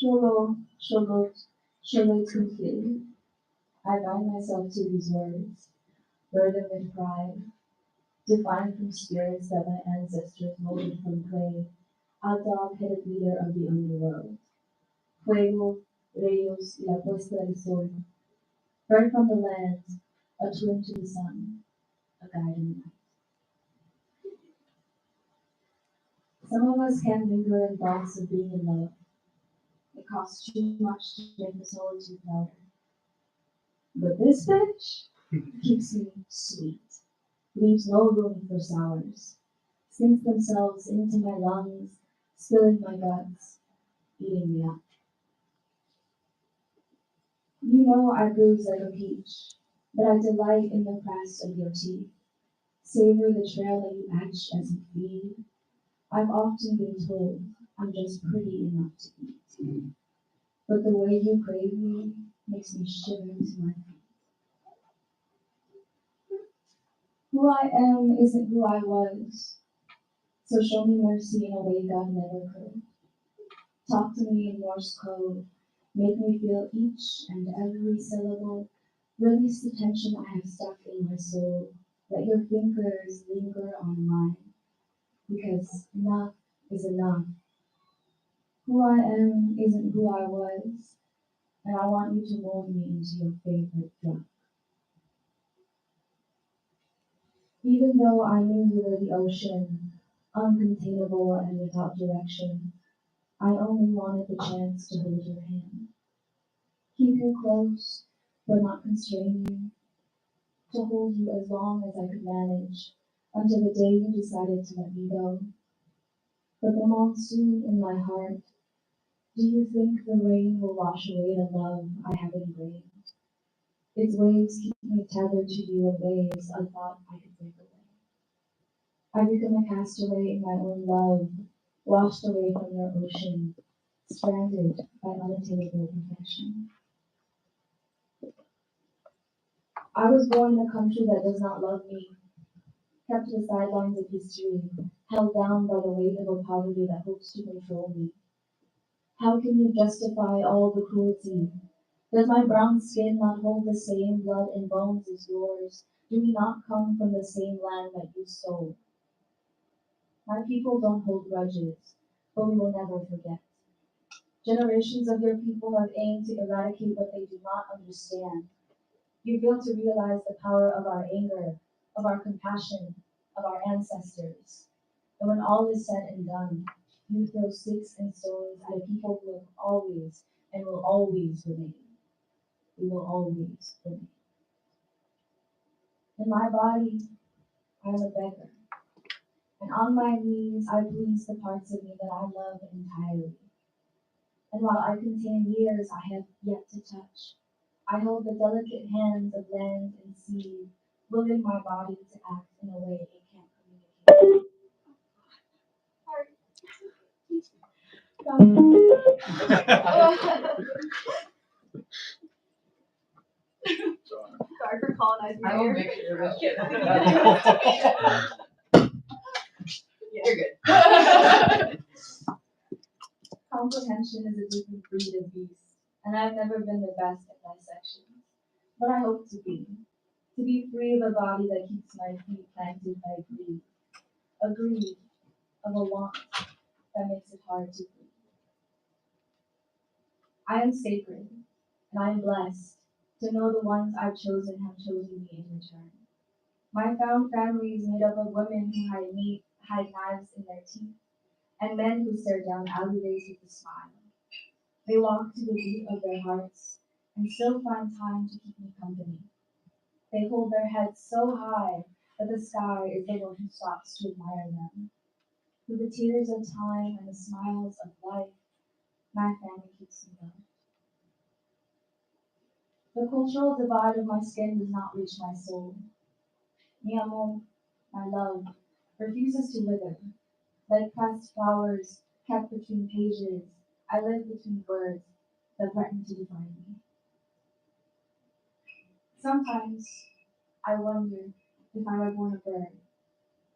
Sholo, Sholo, Sholo Tufi. I bind myself to these words, burdened with pride, defined from spirits that my ancestors molded from clay, a dog-headed leader of the underworld. Fuego, rayos, y la puesta del sol. Burn from the land, a twin to the sun, a guiding light. Some of us can't linger in thoughts of being in love. It costs too much to make the solitude louder. But this bitch keeps me sweet, leaves no room for sours, sinks themselves into my lungs, spilling my guts, eating me up. You know I bruise like a peach, but I delight in the press of your teeth, savor the trail that you etch as you feed. I've often been told I'm just pretty enough to eat, but the way you crave me makes me shiver to my feet. Who I am isn't who I was, so show me mercy in a way God never could. Talk to me in Morse code, make me feel each and every syllable, release the tension I have stuck in my soul. Let your fingers linger on mine, because enough is enough. Who I am isn't who I was, and I want you to mold me into your favorite drug. Even though I knew you were the ocean, uncontainable and without direction, I only wanted the chance to hold your hand. Keep you close, but not constrain you, to hold you as long as I could manage, until the day you decided to let me go. But the monsoon in my heart, do you think the rain will wash away the love I have ingrained? Its waves keep me tethered to you in ways I thought I could break away. I become a castaway in my own love, washed away from your ocean, stranded by unattainable perfection. I was born in a country that does not love me, kept to the sidelines of history, held down by the weight of a poverty that hopes to control me. How can you justify all the cruelty? Does my brown skin not hold the same blood and bones as yours? Do we not come from the same land that you stole? My people don't hold grudges, but we will never forget. Generations of your people have aimed to eradicate what they do not understand. You fail to realize the power of our anger, of our compassion, of our ancestors. And when all is said and done, you throw sticks and stones at a people who have always and will always remain. We will always remain. In my body, I am a beggar. And on my knees, I please the parts of me that I love entirely. And while I contain years I have yet to touch, I hold the delicate hands of land and sea, willing my body to act in a way it can't communicate. Sorry for colonizing. I will make sure of this. You're good. Comprehension is a different breed of beast, and I've never been the best at dissection. But I hope to be. To be free of a body that keeps my feet planted by greed. A greed of a want that makes it hard to breathe. I am sacred, and I am blessed to know the ones I've chosen have chosen me in return. My found family is made up of women who hide knives in their teeth, and men who stare down alleyways with a smile. They walk to the beat of their hearts, and still find time to keep me company. They hold their heads so high that the sky is the one who stops to admire them. Through the tears of time and the smiles of life, my family keeps me going. The cultural divide of my skin does not reach my soul. Mi amor, my love, refuses to wither. Like pressed flowers kept between pages, I live between words that threaten to define me. Sometimes I wonder if I were born a bird,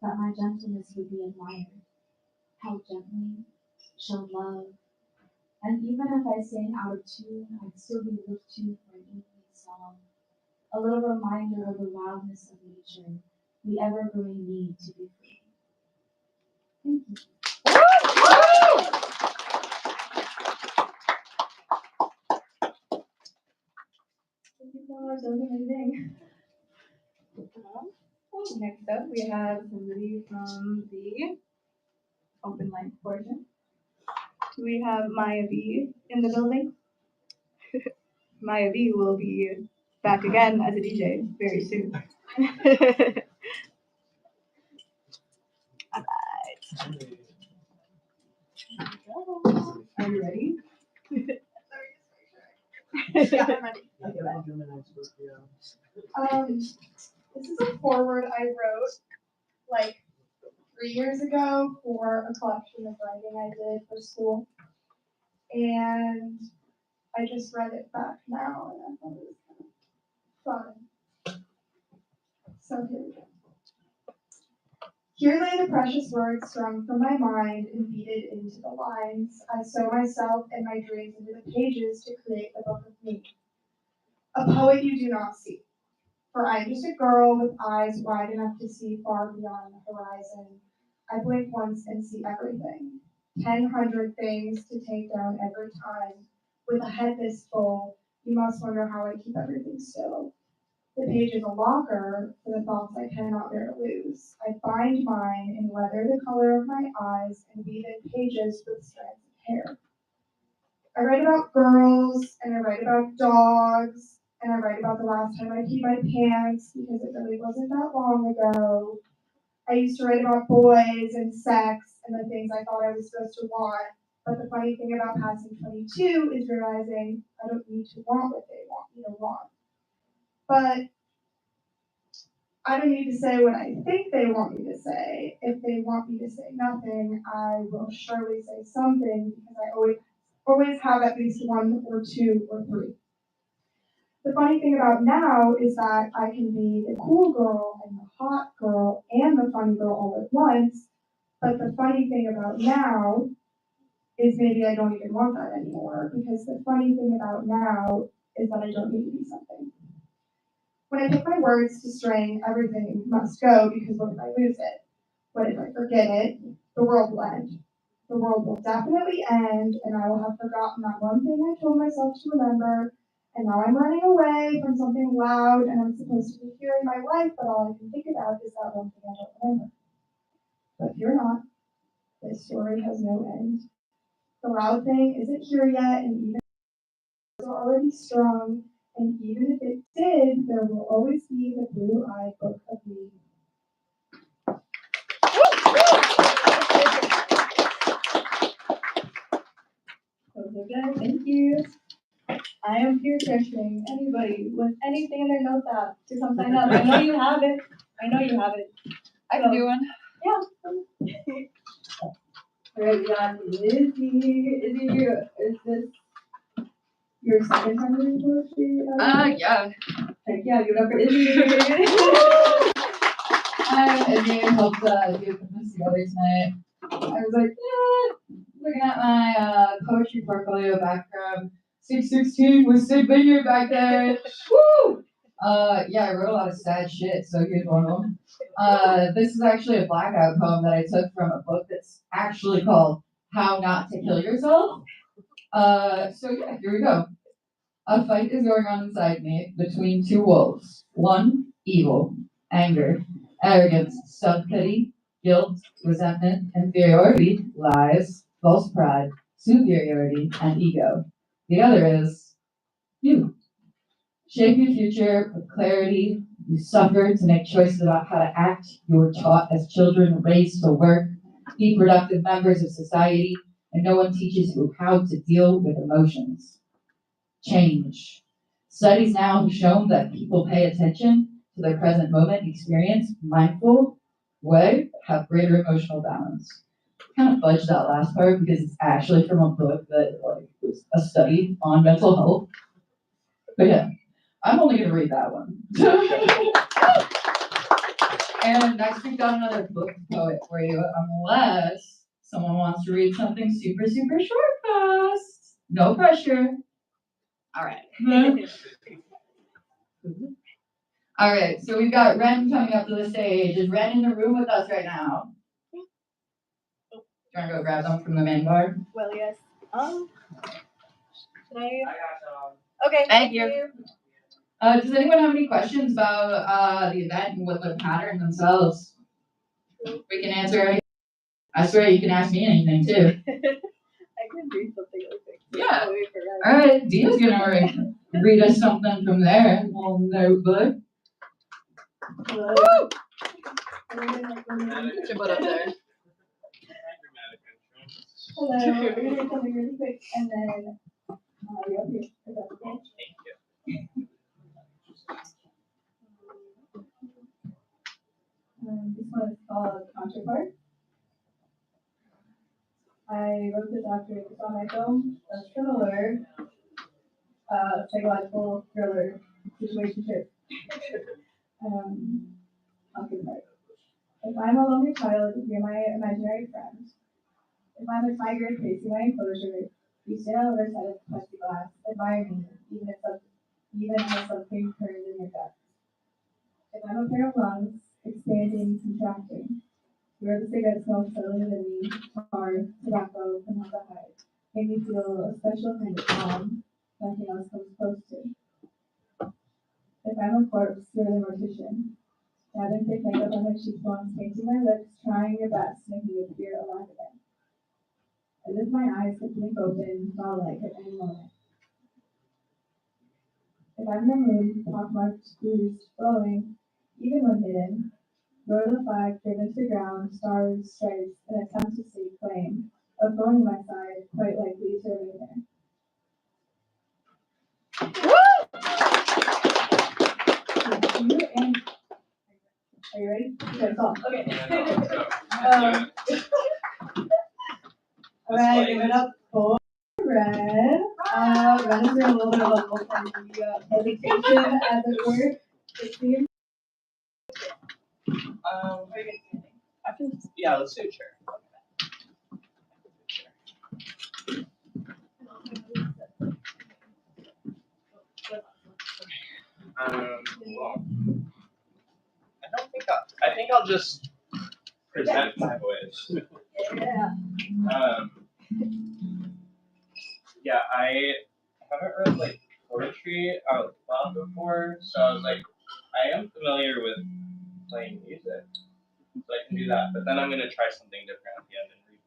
that my gentleness would be admired, held gently, shown love, And even if I sang out of tune, I'd still be looked to for an evening song, a little reminder of the wildness of nature, the ever-growing need to be free. Thank you. Thank you so much. That was amazing. Next up, we have somebody from the open mic portion. We have Maya V in the building. Maya V will be back again as a DJ very soon. Are you ready? Yeah, I'm ready. Okay, This is a foreword I wrote like 3 years ago for a collection of writing I did for school, and I just read it back now, and I thought it was kind of fun. So here we go. Here lay the precious words strung from my mind and beaded into the lines. I sew myself and my dreams into the pages to create the book of me. A poet you do not see. For I am just a girl with eyes wide enough to see far beyond the horizon. I blink once and see everything. 100 things to take down every time. With a head this full, you must wonder how I keep everything still. The page is a locker for the thoughts I cannot bear to lose. I bind mine in leather the color of my eyes and weave in pages with strands of hair. I write about girls, and I write about dogs, and I write about the last time I peed my pants because it really wasn't that long ago. I used to write about boys and sex and the things I thought I was supposed to want. But the funny thing about passing 22 is realizing I don't need to want what they want me to want. But I don't need to say what I think they want me to say. If they want me to say nothing, I will surely say something because I always have at least one or two or three. The funny thing about now is that I can be the cool girl and the hot girl and the funny girl all at once. But the funny thing about now is maybe I don't even want that anymore because the funny thing about now is that I don't need to be something. When I pick my words to string, everything must go because what if I lose it? What if I forget it? The world will end. The world will definitely end, and I will have forgotten that one thing I told myself to remember, and now I'm running away from something loud, and I'm supposed to be here in my life, but all I can think about is that one thing I don't remember. But fear not, this story has no end. The loud thing isn't here yet, and even if it's already strong, and even if it did, there will always be the blue-eyed book of me. good. Thank you. I am peer pressuring anybody with anything in their notes app to come sign up. I know you have it. I know you have it. I can do one. Yeah. Alright, we got Izzy. Izzy, is this your second time reading poetry? Yeah. Heck yeah, give it up for Izzy. I'm Izzy. Helped do this together tonight. I was like, looking at my poetry portfolio back from 616 with Sid Vineyard back there. Woo! Yeah, I wrote a lot of sad shit, so here's one of them. This is actually a blackout poem that I took from a book that's actually called How Not to Kill Yourself. So yeah, here we go. A fight is going on inside me between two wolves. One, evil, anger, arrogance, self-pity, guilt, resentment, inferiority, lies, false pride, superiority, and ego. The other is you. Shape your future with clarity. You suffer to make choices about how to act. You were taught as children, raised to work, be productive members of society, and no one teaches you how to deal with emotions. Change. Studies now have shown that people pay attention to their present moment experience, mindful way, have greater emotional balance. Kind of fudged that last part because it's actually from a book that was a study on mental health. But yeah, I'm only gonna read that one. And next we've got another book poet for you, unless someone wants to read something super, super short fast. No pressure. All right. All right, so we've got Ren coming up to the stage. Is Ren in the room with us right now? Do you want to go grab them from the main bar? Well, yes. Should I? Okay. Thank you. Does anyone have any questions about the event and what the pattern themselves? We can answer any. I swear you can ask me anything too. I can read something really quick. Yeah. All right, Diya's gonna read us something from there. A little notebook. Woo! Put your butt up there. Hello. We're gonna read something really quick, and then you're up here. Is that okay? This one is called Counterpart. I wrote this after I saw my film, a similar psychological thriller situationship. Counterpart. If I'm a lonely child, you're my imaginary friend. If I'm a tiger facing my enclosure, you stand on the other side of the plexiglass, admire me, even as something turns in your gut. If I'm a pair of lungs, expanding, contracting, where the cigarette smoke settling within me, tar, tobacco, formaldehyde, make me feel a special kind of calm nothing else comes close to. If I'm a corpse, you're the mortician, dabbing thick makeup on my cheekbones, painting my lips, trying your best to make me appear alive again. As if my eyes could blink open, doll-like at any moment. If I'm the moon, pockmarked, bruised, glowing, even when hidden, roar the flag driven to ground, stars, stripes, an attempt to stake claim, a thorn in my side, quite likely to remain there. You and are you ready? Okay, so alright, give it up for Ren. Ren is doing a little bit of a multimedia presentation, as it were. It seems. I can, yeah, let's do a chair. Well, I think I'll just present my voice. Yeah. Yeah, I haven't read like poetry out loud before, so I was like, I am familiar with playing music, so I can do that. But then I'm gonna try something different at the end and read.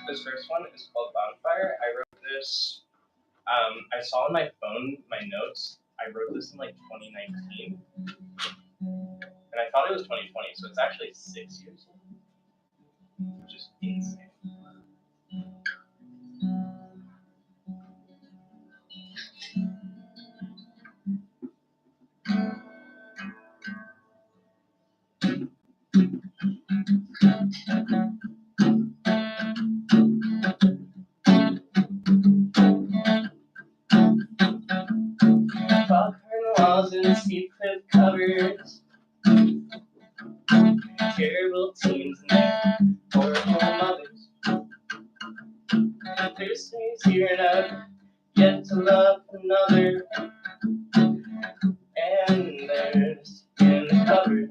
This first one is called Bonfire. I wrote this. I saw on my phone my notes. I wrote this in like 2019, and I thought it was 2020, so it's actually 6 years old, which is insane. Buckhorn walls and steep cliff covers, terrible teens and their horrible mothers. There's things here and I've yet to love another, and there's in the cupboard.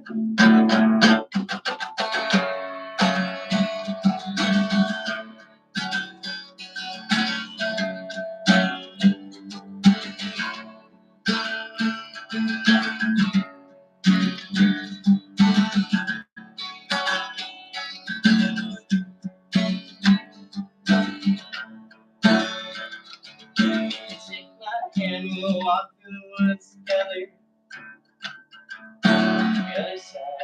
Take my hand, we'll walk through the woods together. The other side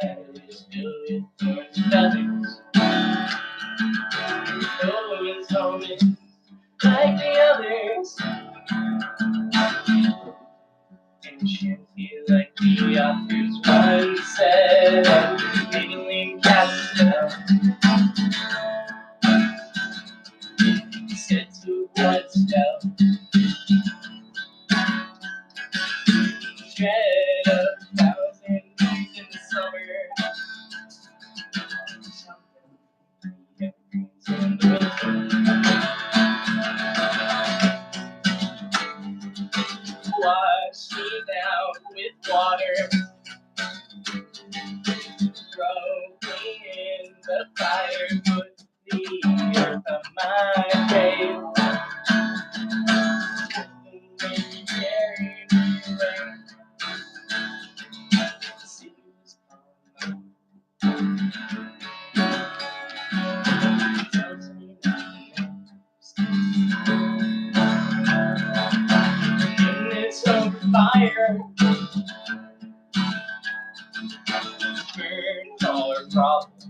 Burn all our problems.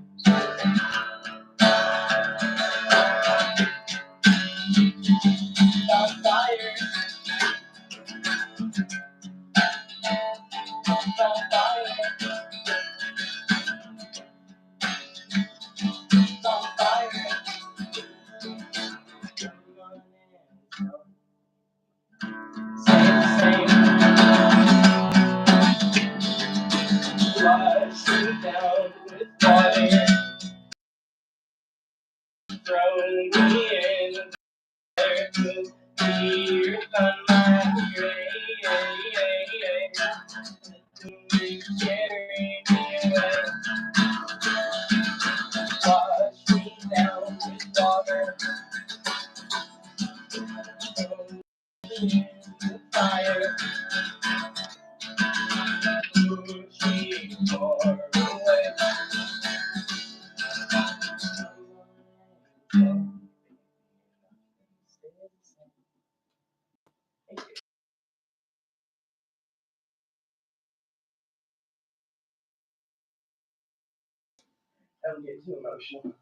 On fire. On fire. On fire. Same. Wash me down with water. Throw me in there to be on my grave. Carry me away. Wash me down with water. Throw me in the fire. Push me far away. Don't get too emotional.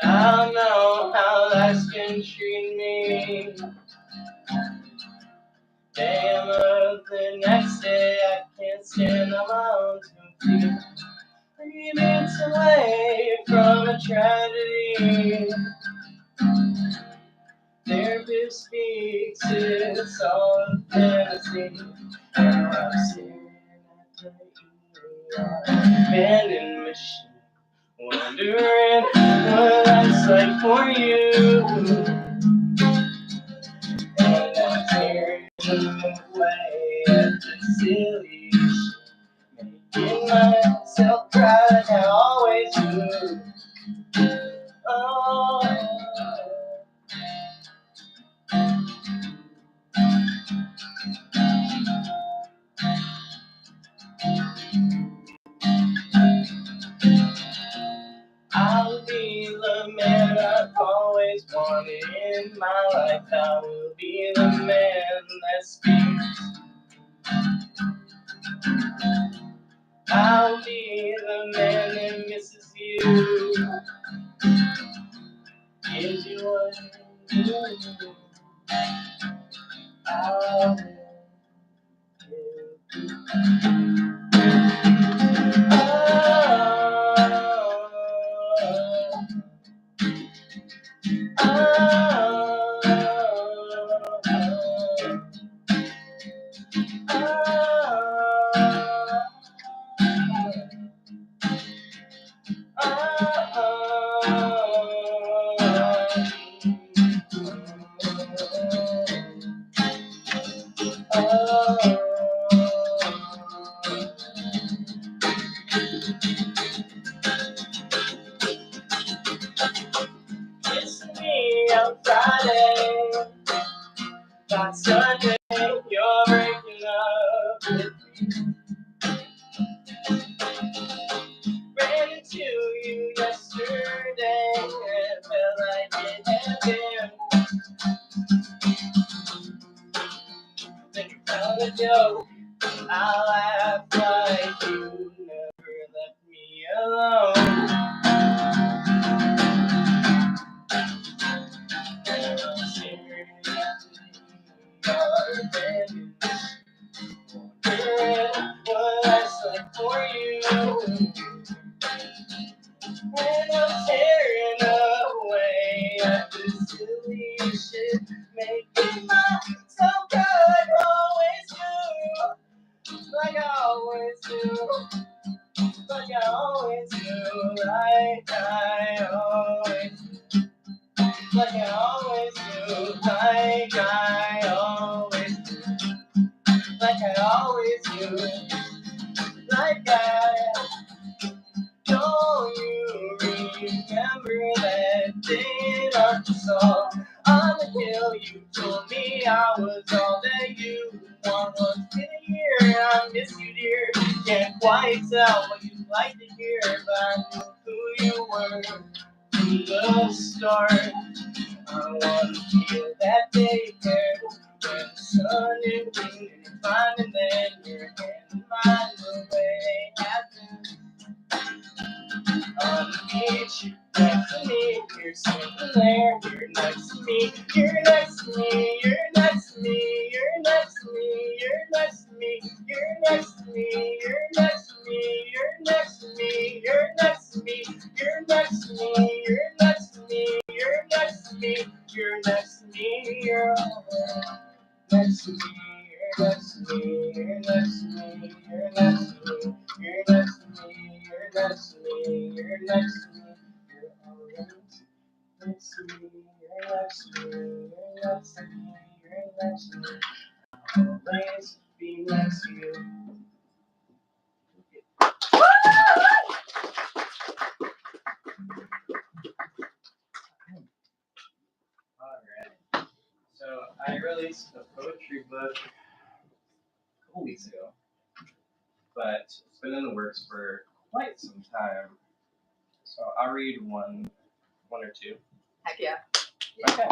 I don't know how life's been treating me. Day of the next day, I can't stand on my own 2 feet. 3 minutes away from a tragedy. Therapist speaks, it's all a fantasy. Now I'm staring at the abandoned machine. Wondering what life's like for you. And I'm tearing away at the silly shit, making myself cry like I always do. Oh, I'll be the man I've always wanted in my life. I will be the man that speaks. I'll be the man that misses you. Gives you what you need. I'll be Kiss me outside. always, like I always do, like I always do, like I always do, like I. Don't you remember that day in Arkansas? On the hill, you told me I was all that you want. Once in a year, I miss you, dear. Can't quite tell what you'd like to hear, but I knew who you were from the start. I want to feel that day there when the sun is green and you're fine, and then your hand in mine the way it happened. On the beach, next to me, you're sitting there, you're next to me, you're next to me, you're next to me, you're next to me, you're next to me, you're next to me, you're next to me, you're next to me, you're next to me, you're next to me, you're next to me, you're next to me, you're next to me, you're all next to me. You're next to me, you're next to me, you're next to me, you're next to me, you're next to me, you're next to me, you're always next to me, you're next to me, you're next to me, you're next to me, I'll always be next to you. Alright, so I released a poetry book a couple weeks ago, but it's been in the works for quite some time. So I'll read one or two. Heck yeah. Okay.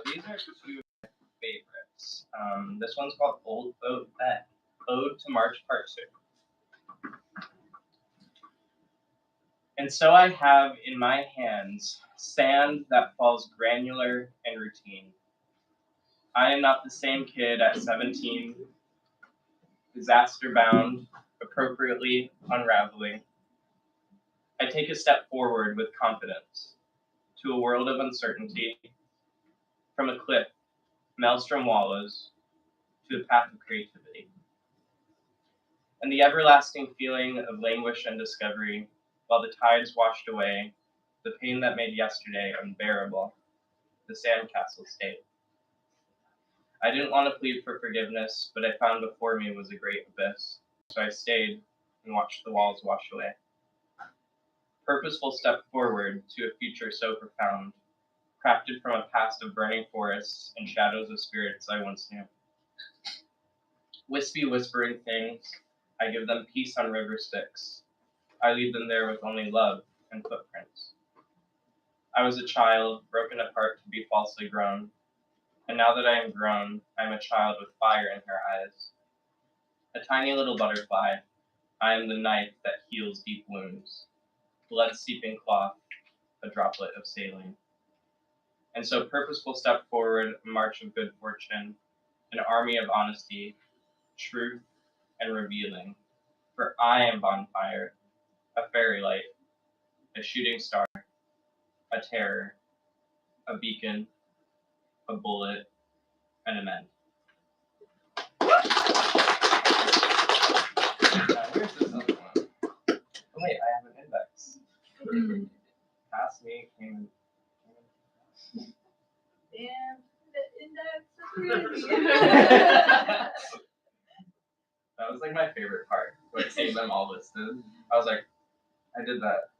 These are two favorites. This one's called Ode to March Part 2. And so I have in my hands sand that falls granular and routine. I am not the same kid at 17, disaster bound, appropriately unraveling. I take a step forward with confidence to a world of uncertainty, from a cliff, maelstrom wallows, to a path of creativity. And the everlasting feeling of languish and discovery, while the tides washed away the pain that made yesterday unbearable, the sandcastle state. I didn't want to plead for forgiveness, but I found before me was a great abyss, so I stayed and watched the walls wash away. Purposeful step forward to a future so profound, crafted from a past of burning forests and shadows of spirits I once knew. Wispy whispering things, I give them peace on river Styx. I leave them there with only love and footprints. I was a child, broken apart to be falsely grown, and now that I am grown, I am a child with fire in her eyes. A tiny little butterfly, I am the knife that heals deep wounds, blood-seeping cloth, a droplet of saline. And so purposeful step forward, a march of good fortune, an army of honesty, truth, and revealing. For I am bonfire, a fairy light, a shooting star, a terror, a beacon, a bullet, and an end. Where's this other one? Oh wait, I have an index. Past me came. Damn, the index is crazy. That was like my favorite part, like seeing them all listed. I was like, I did that.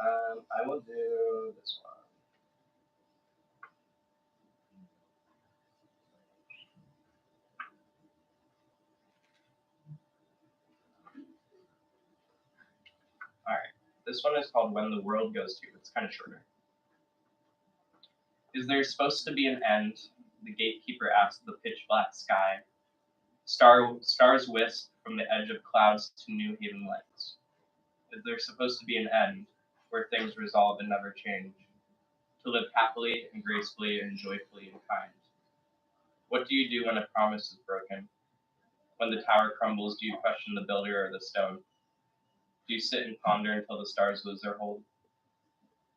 I will do this one. Alright, this one is called When the World Goes To. It's kind of shorter. Is there supposed to be an end? The gatekeeper asked the pitch black sky. Stars whisk from the edge of clouds to New Haven lights. Is there supposed to be an end where things resolve and never change? To live happily and gracefully and joyfully and kind. What do you do when a promise is broken? When the tower crumbles, do you question the builder or the stone? Do you sit and ponder until the stars lose their hold?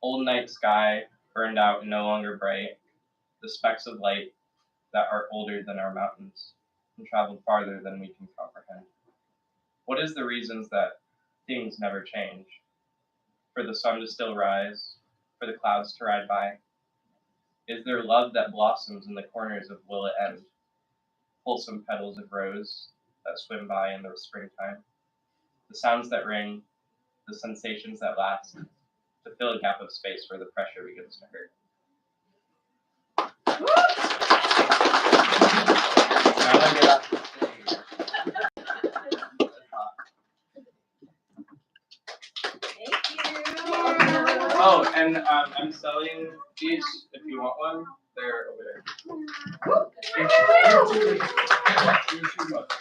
Old night sky, burned out and no longer bright, the specks of light that are older than our mountains and traveled farther than we can comprehend. What is the reasons that things never change? for the sun to still rise, for the clouds to ride by? Is there love that blossoms in the corners of Will It End? Wholesome petals of rose that swim by in the springtime. The sounds that ring, the sensations that last, to fill a gap of space where the pressure begins to hurt. Now I get off the stage. Oh, and I'm selling these if you want one. They're over there. Thank you, Ren. Thank you so much.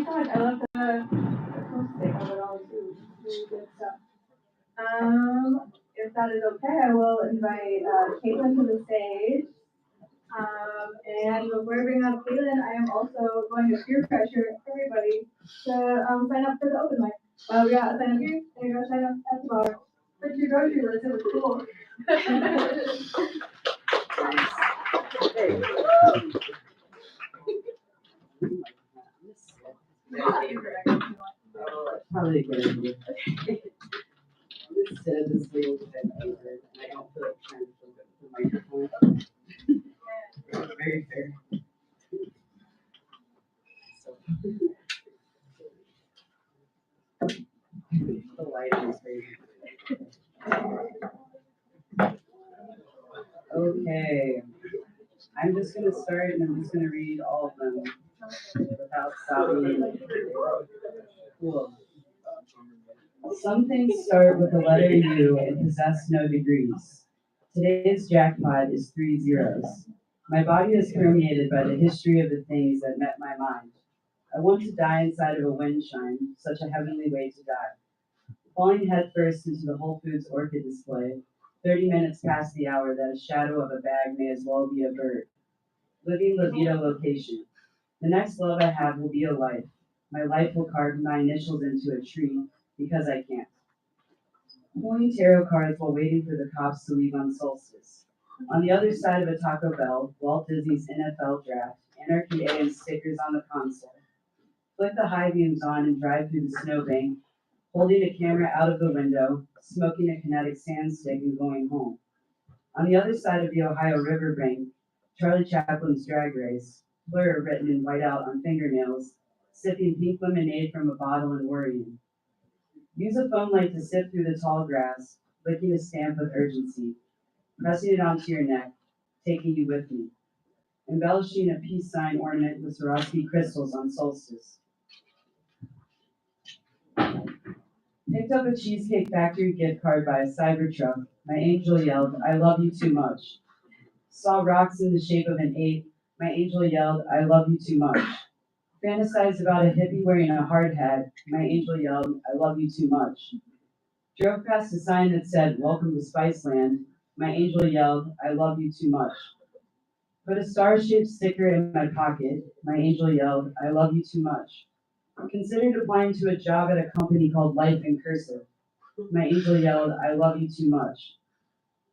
I love the acoustic of it all too. Really good stuff. If that is okay, I will invite Caitlin to the stage. And before I bring up Caitlin, I am also going to peer pressure everybody to sign up for the open mic. We got a sign up here, and you got to sign up at the bar. But your grocery list, it was cool. Probably a good idea. Instead of this little bit over, and I don't feel like trying to flip it with the microphone. Very fair. So, the lighting is very. Okay. I'm just gonna start and I'm just gonna read all of them without stopping. Cool. Some things start with the letter U and possess no degrees. Today's jackpot is 3 zeros. My body is permeated by the history of the things that met my mind. I want to die inside of a wind chime, such a heavenly way to die. Falling headfirst into the Whole Foods orchid display, 30 minutes past the hour that a shadow of a bag may as well be a bird. Living libido location. The next love I have will be a life. My life will carve my initials into a tree because I can't. Pulling tarot cards while waiting for the cops to leave on solstice. On the other side of a Taco Bell, Walt Disney's NFL draft, Anarchy A and stickers on the console. Flick the high beams on and drive through the snowbank, holding a camera out of the window, smoking a kinetic sand stick and going home. On the other side of the Ohio riverbank, Charlie Chaplin's Drag Race, blur written in whiteout on fingernails, sipping pink lemonade from a bottle and worrying. Use a phone light to sift through the tall grass, licking a stamp of urgency, pressing it onto your neck, taking you with me. Embellishing a peace sign ornament with Swarovski crystals on solstice. Picked up a Cheesecake Factory gift card by a Cybertruck. My angel yelled, "I love you too much." Saw rocks in the shape of an 8. My angel yelled, "I love you too much." Fantasized about a hippie wearing a hard hat. My angel yelled, "I love you too much." Drove past a sign that said, "Welcome to Spiceland." My angel yelled, "I love you too much." Put a star-shaped sticker in my pocket. My angel yelled, "I love you too much." Considered applying to a job at a company called Life in Cursive. My angel yelled, "I love you too much."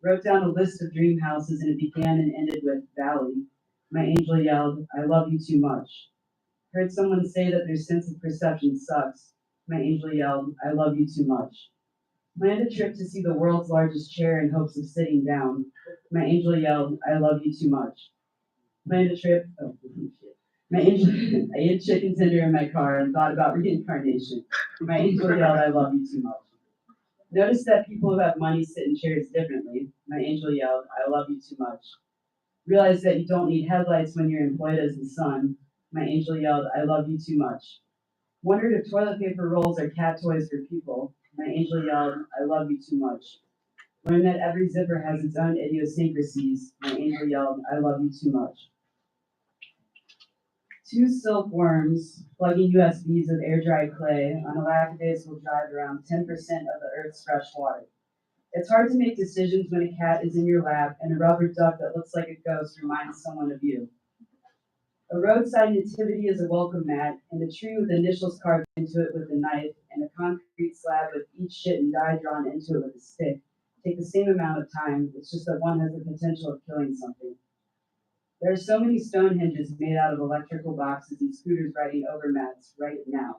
Wrote down a list of dream houses and it began and ended with Valley. My angel yelled, "I love you too much." Heard someone say that their sense of perception sucks. My angel yelled, "I love you too much." Planned a trip to see the world's largest chair in hopes of sitting down. My angel yelled, "I love you too much." Planned a trip, oh shit. My angel, I ate chicken tender in my car and thought about reincarnation. My angel yelled, "I love you too much." Noticed that people who have money sit in chairs differently. My angel yelled, "I love you too much." Realized that you don't need headlights when you're employed as the sun. My angel yelled, "I love you too much." Wondered if toilet paper rolls are cat toys for people. My angel yelled, "I love you too much." Learned that every zipper has its own idiosyncrasies. My angel yelled, "I love you too much." 2 silkworms plugging USBs with air-dry clay on a lackadaisical drive around 10% of the Earth's fresh water. It's hard to make decisions when a cat is in your lap and a rubber duck that looks like a ghost reminds someone of you. A roadside nativity is a welcome mat, and a tree with initials carved into it with a knife, and a concrete slab with each shit and dye drawn into it with a stick take the same amount of time, it's just that one has the potential of killing something. There are so many stone hinges made out of electrical boxes and scooters riding over mats right now.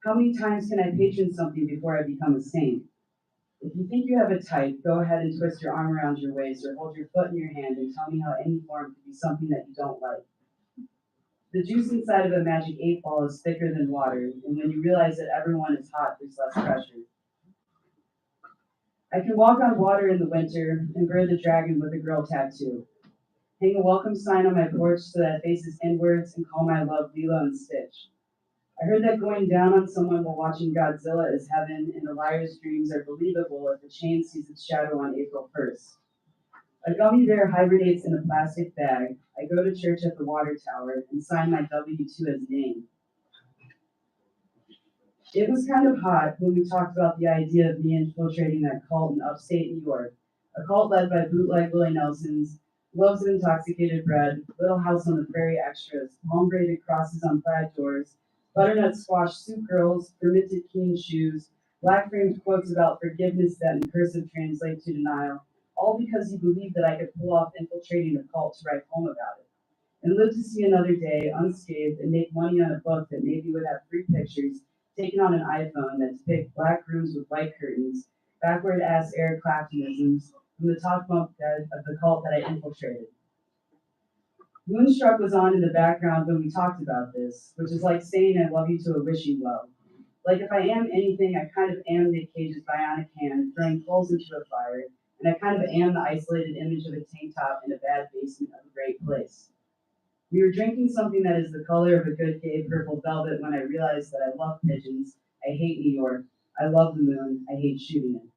How many times can I patron something before I become a saint? If you think you have a type, go ahead and twist your arm around your waist or hold your foot in your hand and tell me how any form could be something that you don't like. The juice inside of a magic 8-ball is thicker than water, and when you realize that everyone is hot, there's less pressure. I can walk on water in the winter and bird the dragon with a girl tattoo. Hang a welcome sign on my porch so that it faces inwards and call my love Lilo and Stitch. I heard that going down on someone while watching Godzilla is heaven, and the liar's dreams are believable if the chain sees its shadow on April 1st. A gummy bear hibernates in a plastic bag. I go to church at the water tower and sign my W-2 as name. It was kind of hot when we talked about the idea of me infiltrating that cult in upstate New York, a cult led by bootleg Willie Nelsons, loaves of intoxicated bread, Little House on the Prairie extras, palm-braided crosses on plaid doors, butternut squash soup girls, fermented cane shoes, black-framed quotes about forgiveness that in cursive translate to denial, all because he believed that I could pull off infiltrating a cult to write home about it, and live to see another day unscathed and make money on a book that maybe would have free pictures taken on an iPhone that depict black rooms with white curtains, backward-ass Eric Claptonisms from the top bunk bed of the cult that I infiltrated. Moonstruck was on in the background when we talked about this, which is like saying I love you to a wishing well. Like if I am anything, I kind of am Nick Cage's bionic hand throwing coals into a fire, and I kind of am the isolated image of a tank top in a bad basement of a great place. We were drinking something that is the color of a good gay purple velvet when I realized that I love pigeons, I hate New York, I love the moon, I hate shooting it.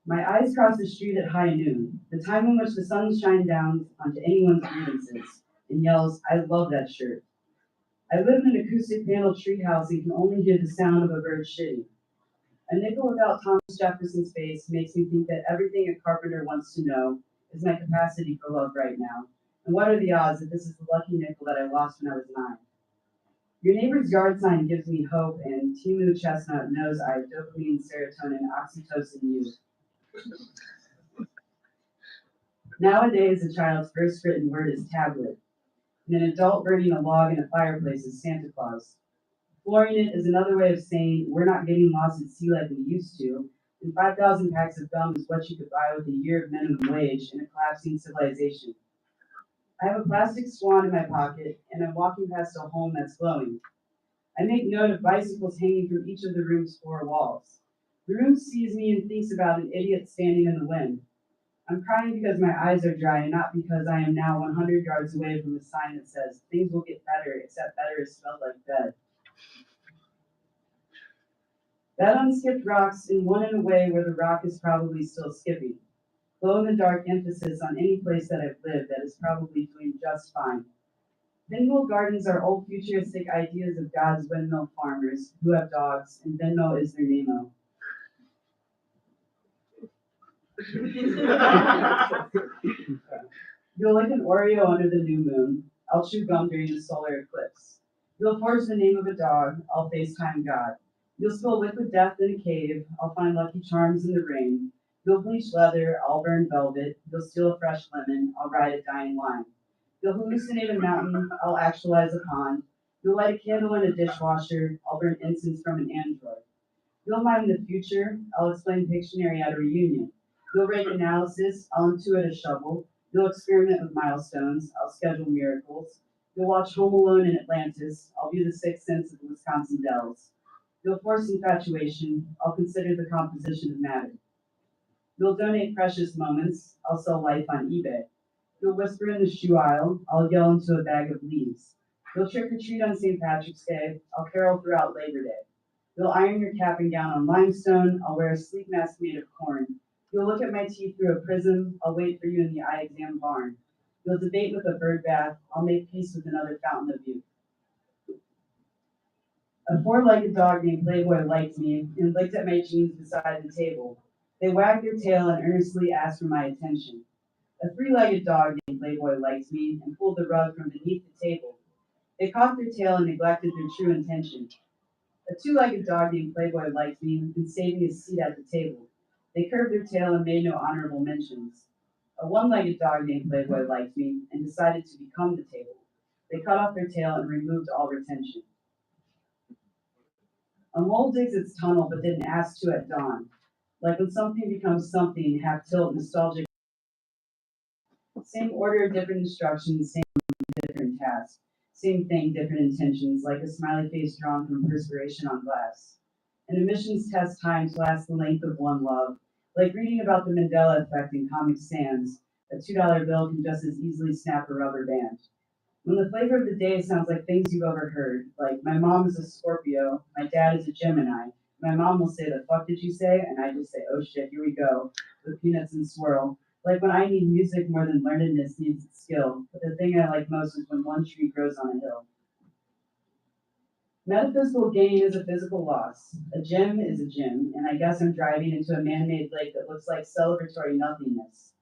My eyes cross the street at high noon, the time in which the sun shines down onto anyone's grievances, and yells, I love that shirt. I live in an acoustic paneled treehouse and can only hear the sound of a bird shitting. A nickel without Thomas Jefferson's face makes me think that everything a carpenter wants to know is my capacity for love right now. And what are the odds that this is the lucky nickel that I lost when I was 9? Your neighbor's yard sign gives me hope, and Timu Chestnut knows I have dopamine, serotonin, oxytocin youth. Nowadays, a child's first written word is tablet, and an adult burning a log in a fireplace is Santa Claus. Flooring it is another way of saying we're not getting lost at sea like we used to, and 5,000 packs of gum is what you could buy with a year of minimum wage in a collapsing civilization. I have a plastic swan in my pocket, and I'm walking past a home that's glowing. I make note of bicycles hanging from each of the room's 4 walls. The room sees me and thinks about an idiot standing in the wind. I'm crying because my eyes are dry and not because I am now 100 yards away from a sign that says, things will get better, except better is spelled like bed. That unskipped rocks in one in a way where the rock is probably still skipping. Glow-in-the-dark emphasis on any place that I've lived that is probably doing just fine. Windmill gardens are old futuristic ideas of God's windmill farmers who have dogs, and Venmo is their name-o. You'll like an Oreo under the new moon. I'll chew gum during the solar eclipse. You'll forge the name of a dog. I'll FaceTime God. You'll spill liquid death in a cave. I'll find Lucky Charms in the rain. You'll bleach leather. I'll burn velvet. You'll steal a fresh lemon. I'll ride a dying lion. You'll hallucinate a mountain. I'll actualize a pond. You'll light a candle in a dishwasher. I'll burn incense from an android. You'll mime the future. I'll explain Pictionary at a reunion. You'll rate analysis. I'll intuit a shovel. You'll experiment with milestones. I'll schedule miracles. You'll watch Home Alone in Atlantis. I'll view the sixth sense of the Wisconsin Dells. You'll force infatuation. I'll consider the composition of matter. You'll donate precious moments. I'll sell life on eBay. You'll whisper in the shoe aisle. I'll yell into a bag of leaves. You'll trick or treat on St. Patrick's Day. I'll carol throughout Labor Day. You'll iron your cap and gown on limestone. I'll wear a sleep mask made of corn. You'll look at my teeth through a prism. I'll wait for you in the eye exam barn. You'll debate with a bird bath. I'll make peace with another fountain of youth. A 4-legged dog named Playboy liked me and licked at my jeans beside the table. They wagged their tail and earnestly asked for my attention. A 3-legged dog named Playboy liked me and pulled the rug from beneath the table. They cocked their tail and neglected their true intention. A 2-legged dog named Playboy liked me and saved me a seat at the table. They curved their tail and made no honorable mentions. A one-legged dog named Playboy liked me and decided to become the table. They cut off their tail and removed all retention. A mole digs its tunnel but didn't ask to at dawn. Like when something becomes something, half tilt, nostalgic. Same order, different instructions, same different task. Same thing, different intentions, like a smiley face drawn from perspiration on glass. An emissions test timed to last the length of one love, like reading about the Mandela effect in Comic Sans. A $2 bill can just as easily snap a rubber band. When the flavor of the day sounds like things you've overheard, like my mom is a Scorpio, my dad is a Gemini, my mom will say, "The fuck did you say?" And I just say, "Oh shit, here we go," with peanuts and swirl. Like when I need music more than learnedness needs skill, but the thing I like most is when one tree grows on a hill. Metaphysical gain is a physical loss. A gym is a gym, and I guess I'm driving into a man-made lake that looks like celebratory nothingness.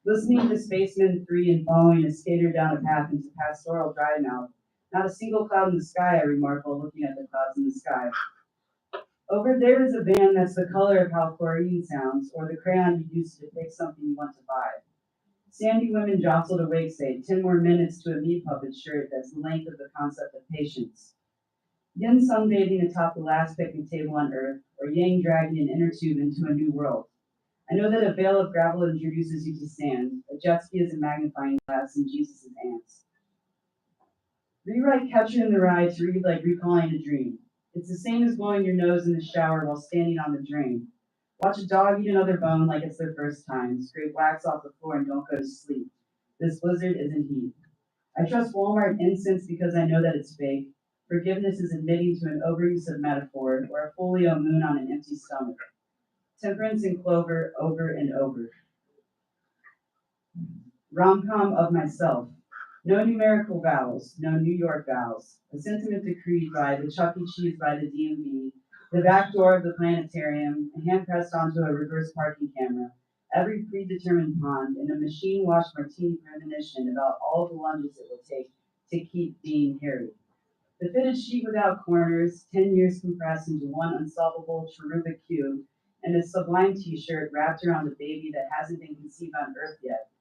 Listening to Spaceman 3 and following a skater down a path into pastoral dry mouth. Not a single cloud in the sky, I remark while looking at the clouds in the sky. Over there is a van that's the color of how chlorine sounds, or the crayon you use to depict something you want to buy. Sandy women jostled awake say 10 more minutes to a meat puppet shirt that's the length of the concept of patience. Yin sunbathing atop the last picnic table on Earth, or Yang dragging an inner tube into a new world. I know that a veil of gravel introduces you to sand, a jet ski is a magnifying glass in Jesus' ants. Rewrite Catcher in the Rye to read like recalling a dream. It's the same as blowing your nose in the shower while standing on the drain. Watch a dog eat another bone like it's their first time. Scrape wax off the floor and don't go to sleep. This blizzard isn't heat. I trust Walmart incense because I know that it's fake. Forgiveness is admitting to an overuse of metaphor, or a folio moon on an empty stomach. Temperance and clover over and over. Rom-com of myself. No numerical vowels, no New York vowels. A sentiment decreed by the Chuck E. Cheese by the DMV, the back door of the planetarium, a hand pressed onto a reverse parking camera, every predetermined pond, and a machine-washed martini premonition about all the lunges it will take to keep being Harry. The fitted sheet without corners, 10 years compressed into one unsolvable cherubic cube, and a sublime t-shirt wrapped around a baby that hasn't been conceived on Earth yet.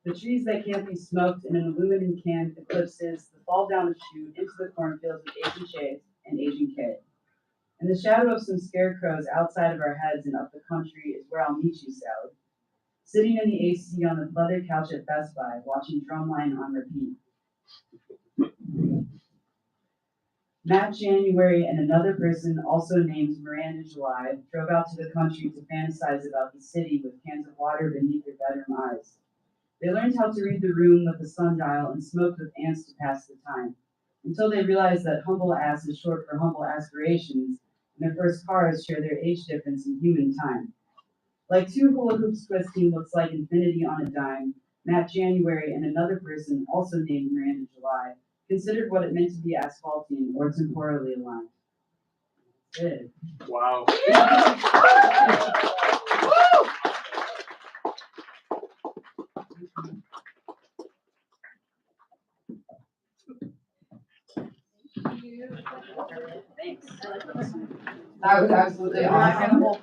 The trees that can't be smoked in an aluminum can eclipses the fall down the chute into the cornfields with Asian shades and Asian K. In the shadow of some scarecrows outside of our heads and up the country is where I'll meet you, Sally. Sitting in the AC on the leather couch at Best Buy, watching Drumline on repeat. Matt January and another person, also named Miranda July, drove out to the country to fantasize about the city with cans of water beneath their bedroom eyes. They learned how to read the room with the sundial and smoked with ants to pass the time, until they realized that humble ass is short for humble aspirations, and their first cars share their age difference in human time. Like two hula hoops twisting looks like infinity on a dime, Matt January and another person, also named Miranda July, considered what it meant to be asphaltine or temporally aligned. Good. Wow. That was absolutely awesome. All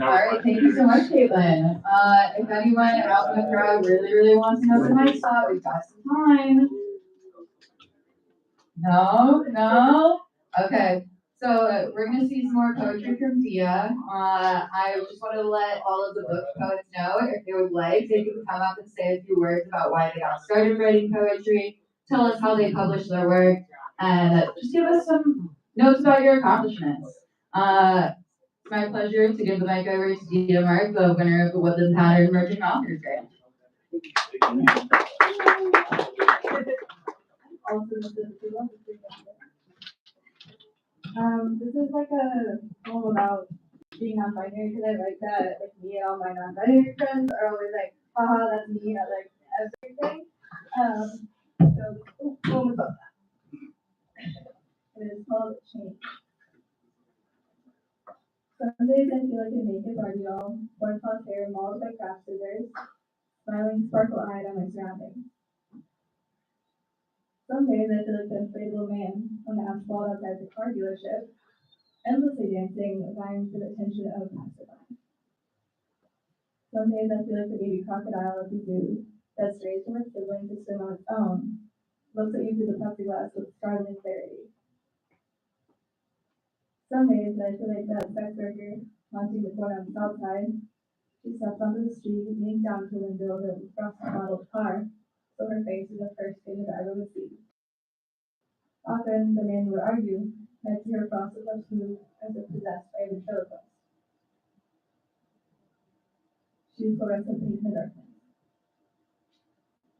right, thank you so much, Caitlin. If anyone out in the crowd really wants to know the next spot, we've got some time. No? Okay. So we're gonna see some more poetry from Diya. I just want to let all of the book poets know if they would like, they can come up and say a few words about why they got started writing poetry, tell us how they publish their work, and just give us some notes about your accomplishments. It's my pleasure to give the mic over to Diya Mark, the winner of the Woodland Pattern Emerging Authors Grant. This is like a poem about being non-binary because I like that like me and all my non-binary friends are always like, haha, that's me at like everything. So poem about that. It is called Change. Some days I feel like a naked Barbie doll, boycott hair mauled by craft scissors, smiling sparkle-eyed on my surroundings. Some days I feel like the inflatable man on the asphalt outside the car dealership, endlessly dancing, vying for the attention of a passerby. Some days I feel like the baby crocodile at the zoo that strays from its sibling to swim on its own, looks at you through the plexiglass with startling clarity. Some days I feel like that sex worker haunting the corner on the south side. She steps onto the street, leans down to the window of a frosty modeled car, so her face is the first thing the driver would see. Often the man would argue that her frosted lips move as if possessed by a ventriloquist. She is fluorescent pink in the darkness.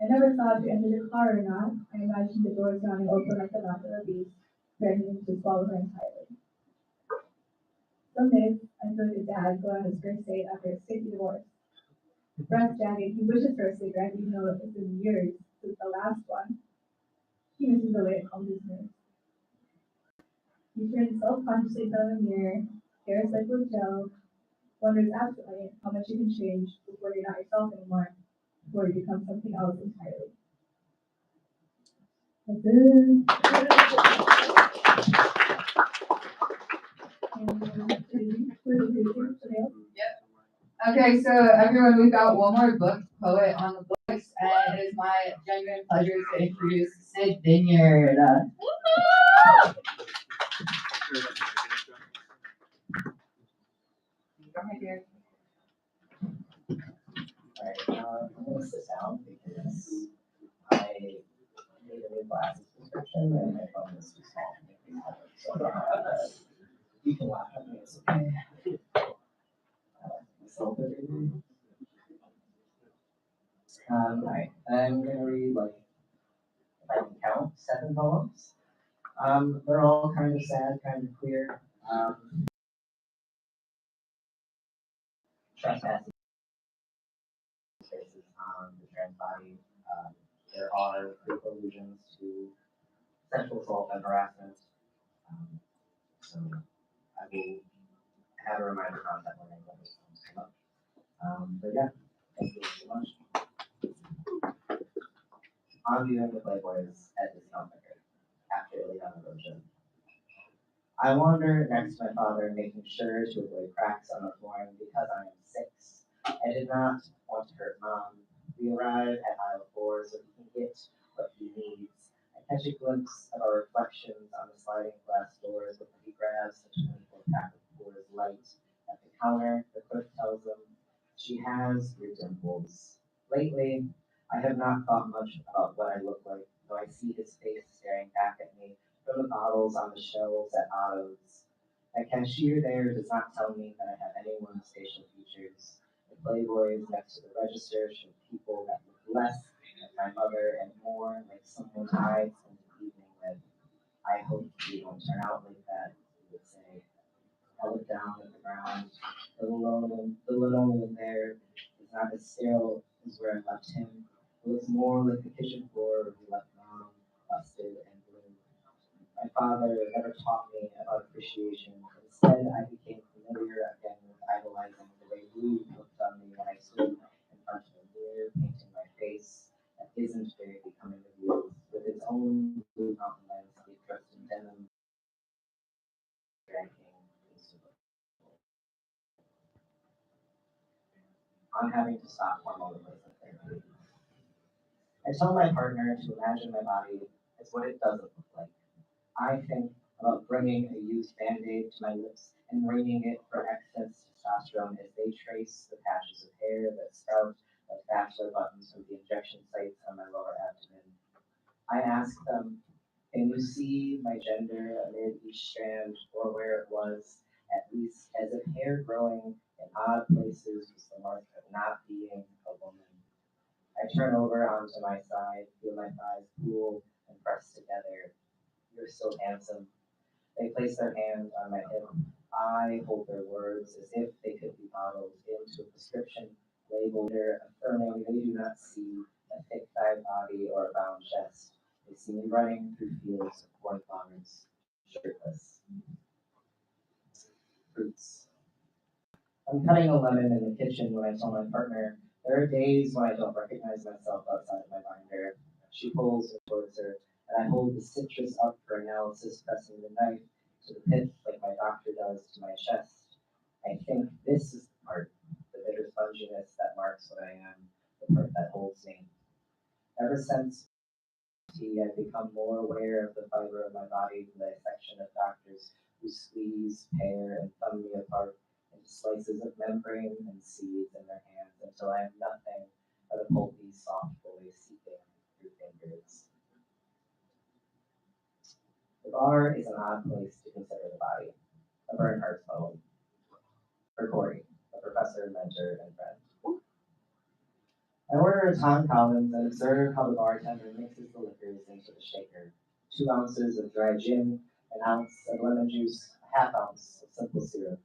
I never thought if you entered the car or not. I imagined the doors yawning open like the mouth of a beast, threatening to swallow her entirely. Some days, I feel like a dad going on his first date after a sticky divorce. Breath jagged, he wishes for a cigarette even though it's been years since the last one. He misses the way it calmed his nerves. He turns self-consciously in front of the mirror, hair slick with gel, wonders absently how much you can change before you're not yourself anymore, before you become something else entirely. That's it. Okay, so everyone, we've got one more book poet on the books, and it is my genuine pleasure to introduce Sid Vineyard. Go ahead, dear. Alright, I'm gonna sit down because I need a new glasses prescription and my phone is too small to make these happen. So you can laugh at me, it's okay. I like myself every day. Alright, I'm gonna read like, if I can count, 7 poems. They're all kind of sad, kind of queer. Trespassing spaces on the trans body. There are brief allusions to sexual assault and harassment. So I will have a reminder contact warning when those things come up. But yeah, thank you so much. I'm viewing the Playboys at discount liquor after Illegal Erosion. I wander next to my father, making sure to avoid cracks on the flooring because I am 6. I did not want to hurt Mom. We arrive at aisle 4 so he can get what he needs. I catch a glimpse of our reflections on the sliding glass doors before he grabs the 24-pack of Coors Light. At the counter, the clerk tells him, "She has your dimples." Lately, I have not thought much about what I look like, though I see his face staring back at me from the bottles on the shelves at Otto's. The cashier there does not tell me that I have any one facial features. The Playboys next to the register show people that look less like my mother and more like someone I spent the evening with. I hope you don't turn out like that, he would say. I look down at the ground. The linoleum there is not as sterile as where I left him. It looks more like the kitchen floor where we left Mom, busted and blue. My father never taught me about appreciation. Instead, I became familiar again with idolizing the way Lou looked on me when I stood in front of a mirror painting my face that isn't very becoming of you, with its own blue mountain landscape dressed in denim, drinking. I'm having to stop one moment with therapy. I tell my partner to imagine my body as what it doesn't look like. I think about bringing a used band-aid to my lips and wringing it for excess testosterone as they trace the patches of hair that sprout like bachelor buttons from the injection sites on my lower abdomen. I ask them, can you see my gender amid each strand or where it was, at least as if hair growing in odd places was the mark of not being a woman? I turn over onto my side, feel my thighs cool and pressed together. You're so handsome. They place their hand on my hip. I hold their words as if they could be bottled into a prescription label here, affirming they do not see a thick thigh body or a bound chest. They see me running through fields of cornflowers, shirtless. Fruits. I'm cutting a lemon in the kitchen when I tell my partner, there are days when I don't recognize myself outside of my binder. She pulls me towards her, and I hold the citrus up for analysis, pressing the knife to the pit like my doctor does to my chest. I think this is the part, the the bitter sponginess that marks what I am, the part that holds me. Ever since I've become more aware of the fiber of my body than the dissection of doctors who squeeze, pare, and thumb me apart into slices of membrane and seeds in their hands until I am nothing but a pulpy, soft boy seeping through fingers. The bar is an odd place to consider the body, a Bernhardt's poem, for Corey, a professor, mentor, and friend. I order a Tom Collins and observe how the bartender mixes the liquors into the shaker. 2 ounces of dry gin, an ounce of lemon juice, a half ounce of simple syrup.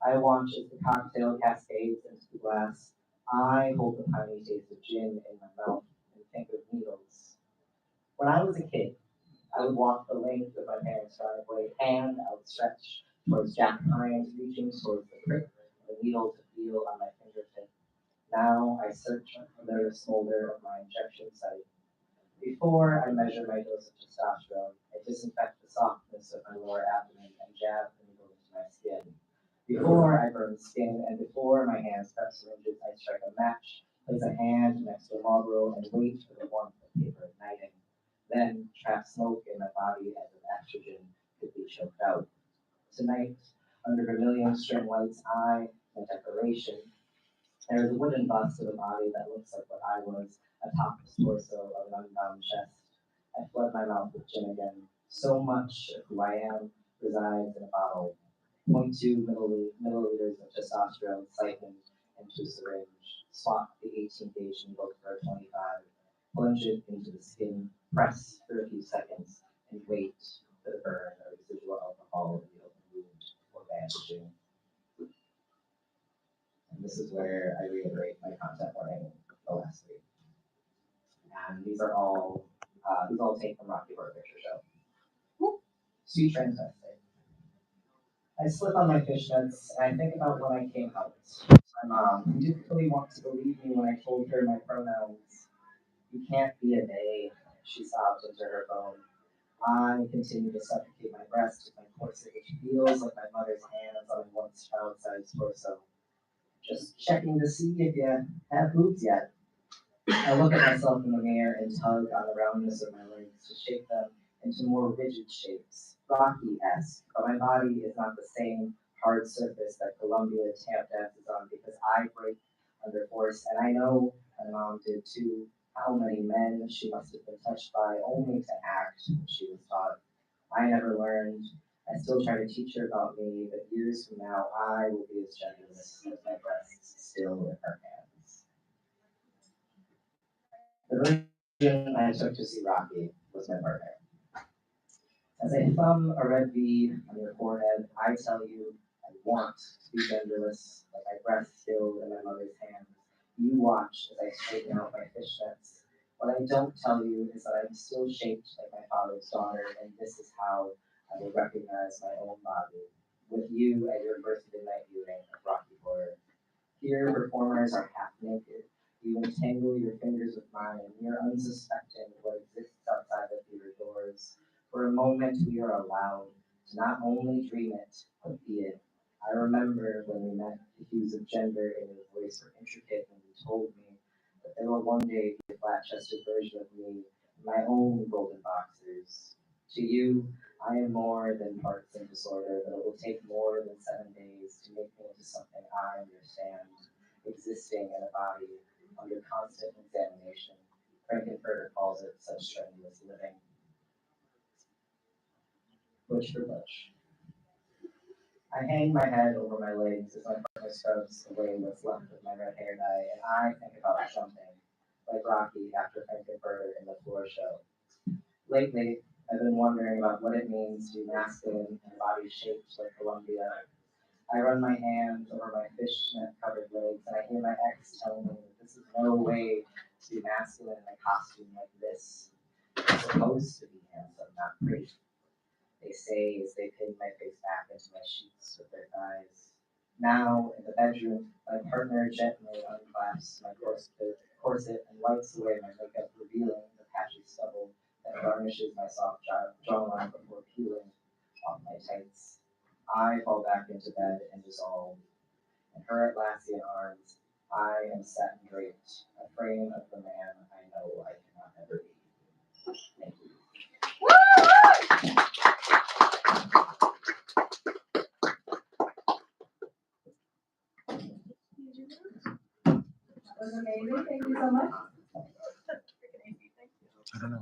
I watch as the cocktail cascades into the glass. I hold the piney taste of gin in my mouth and think of needles. When I was a kid, I would walk the length of my parents' driveway, hand outstretched towards Jack Pines, reaching towards the prick of the needle to feel on my fingertip. Now I search under the smolder of my injection site. Before I measure my dose of testosterone, I disinfect the softness of my lower abdomen and jab the needle into my skin. Before I burn the skin and before my hands prep syringes, I strike a match, place a hand next to a Marlboro, and wait for the warmth of paper igniting. Then trap smoke in my body as if estrogen could be choked out. Tonight, under vermilion string lights, my declaration, there is a wooden bust of a body that looks like what I was, a topless torso of an unbound chest. I flood my mouth with gin again. So much of who I am resides in a bottle. 0.2 milliliters of testosterone siphoned into a syringe. Swap the 18-gauge needle for a 25. Plunge it into the skin. Press for a few seconds and wait for the burn of residual alcohol in the open wound or bandaging. And this is where I reiterate my content warning philosophy. And these all take from Rocky Horror Picture Show. Sweet transvestite. I slip on my fishnets and I think about when I came out. My mom, who didn't really want to believe me when I told her my pronouns. You can't be a they, she sobbed into her phone. I continue to suffocate my breast with my corset, which feels like my mother's hands on a once child-sized torso. Just checking to see if you have boobs yet. I look at myself in the mirror and tug on the roundness of my legs to shape them into more rigid shapes, Rocky-esque, but my body is not the same hard surface that Columbia tap dances on because I break under force, and I know my mom did too. How many men she must have been touched by only to act what she was taught. I never learned. I still try to teach her about me, but years from now, I will be as generous as my breasts still in her hands. The version I took to see Rocky was my partner. As I thumb a red V on your forehead, I tell you I want to be genderless, like my breath still in my mother's hands. You watch as I straighten out my fishnets. What I don't tell you is that I'm still shaped like my father's daughter, and this is how I will recognize my own body. With you at your birthday night viewing of Rocky Horror. Here, performers are half naked. You entangle your fingers with mine, and we are unsuspecting what exists outside the theater doors. For a moment, we are allowed to not only dream it, but be it. I remember when we met, the hues of gender in your voice were intricate, and you told me that there will one day be a flat-chested version of me in my own golden boxers. To you, I am more than parts and disorder, but it will take more than 7 days to make me into something I understand, existing in a body under constant examination. Frankenfurter calls it such strenuous living. Butch for Butch. I hang my head over my legs as my partner scrubs away what's left of my red hair dye, and I think about jumping, like Rocky after Frankenfurter in the floor show. Lately, I've been wondering about what it means to be masculine and body shaped like Columbia. I run my hands over my fishnet-covered legs, and I hear my ex tell me that this is no way to be masculine in a costume like this. It's supposed to be handsome, not pretty. They say as they pin my face back into my sheets with their thighs. Now, in the bedroom, my partner gently unclasps my corset and wipes away my makeup, revealing the patchy stubble that garnishes my soft jawline before peeling off my tights. I fall back into bed and dissolve. In her Atlassian arms, I am set and draped, a frame of the man I know I cannot ever be. Thank you. That was amazing. Thank you so much. I don't know.